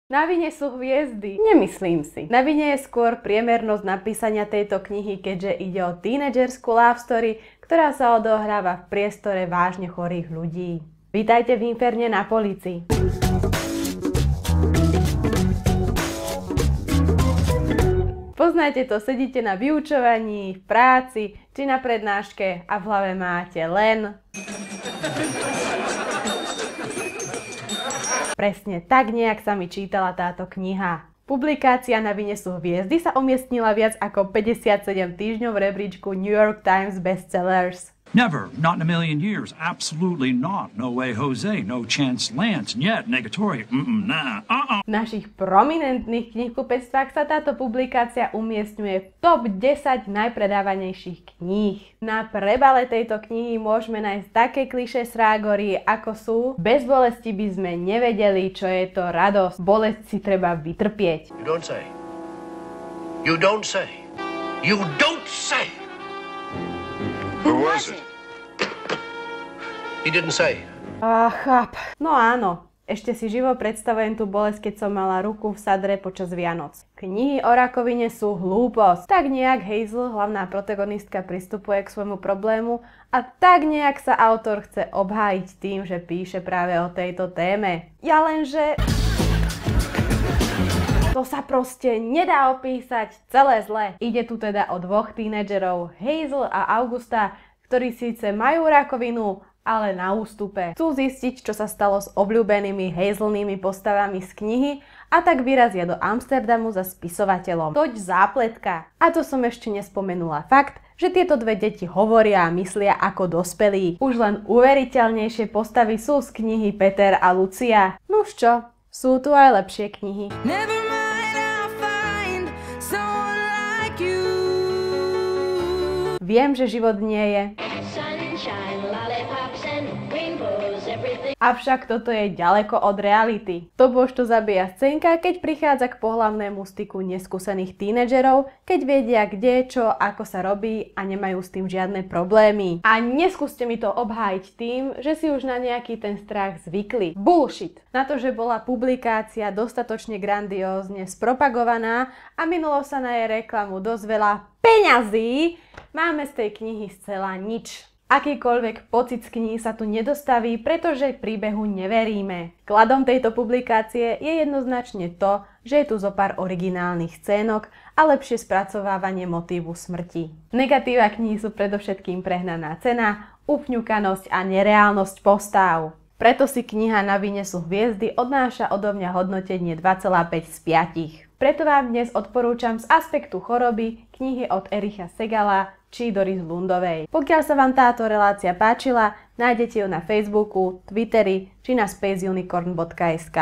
Na vine sú hviezdy? Nemyslím si. Na vine je skôr priemernosť napísania tejto knihy, keďže ide o tínedžerskú love story, ktorá sa odohráva v priestore vážne chorých ľudí. Vítajte v Inferne na polícii. Poznáte to, sedíte na vyučovaní, v práci, či na prednáške a v hlave máte len... Presne tak nejak sa mi čítala táto kniha. Publikácia Na vine sú hviezdy sa umiestnila viac ako 57 týždňov v rebríčku New York Times Bestsellers. Never, not in a million years, absolutely not. No way, Jose, no chance, Lance, niet, negatory, nah, V našich prominentných knihkupectvách sa táto publikácia umiestňuje v top 10 najpredávanejších kníh. Na prebale tejto knihy môžeme nájsť také klišé srágory, ako sú: bez bolesti by sme nevedeli, čo je to radosť, bolesť si treba vytrpieť. You don't say. You don't say. You don't say. Who was it? He didn't say. Cháp. No áno, ešte si živo predstavujem tú bolesť, keď som mala ruku v sadre počas Vianoc. Knihy o rakovine sú hlúposť. Tak nejak Hazel, hlavná protagonistka, pristupuje k svojmu problému a tak nejak sa autor chce obhájiť tým, že píše práve o tejto téme. Ja lenže... To sa proste nedá opísať, celé zle. Ide tu teda o dvoch tínedžerov, Hazel a Augusta, ktorí síce majú rakovinu, ale na ústupe. Chcú zistiť, čo sa stalo s obľúbenými Hazelnými postavami z knihy a tak vyrazia do Amsterdamu za spisovateľom. Toť zápletka. A to som ešte nespomenula fakt, že tieto dve deti hovoria a myslia ako dospelí. Už len uveriteľnejšie postavy sú z knihy Peter a Lucia. Nuž čo, sú tu aj lepšie knihy. Viem, že život nie je. Avšak toto je ďaleko od reality. To bož to zabíja scénka, keď prichádza k pohlavnému styku neskúsených tínedžerov, keď vedia kde, čo, ako sa robí a nemajú s tým žiadne problémy. A neskúste mi to obhájiť tým, že si už na nejaký ten strach zvykli. Bullshit! Na to, že bola publikácia dostatočne grandiózne spropagovaná a minulo sa na jej reklamu dosť veľa peňazí, máme z tej knihy zcela nič. Akýkoľvek pocit z knihy sa tu nedostaví, pretože príbehu neveríme. Kladom tejto publikácie je jednoznačne to, že je tu zo pár originálnych scénok a lepšie spracovávanie motívu smrti. Negatíva knihy sú predovšetkým prehnaná cena, upňukanosť a nereálnosť postav. Preto si kniha Na vine sú hviezdy odnáša odo mňa hodnotenie 2,5 z 5. Preto vám dnes odporúčam z aspektu choroby knihy od Ericha Segala či Doris Lundovej. Pokiaľ sa vám táto relácia páčila, nájdete ju na Facebooku, Twitteri či na spaceunicorn.sk.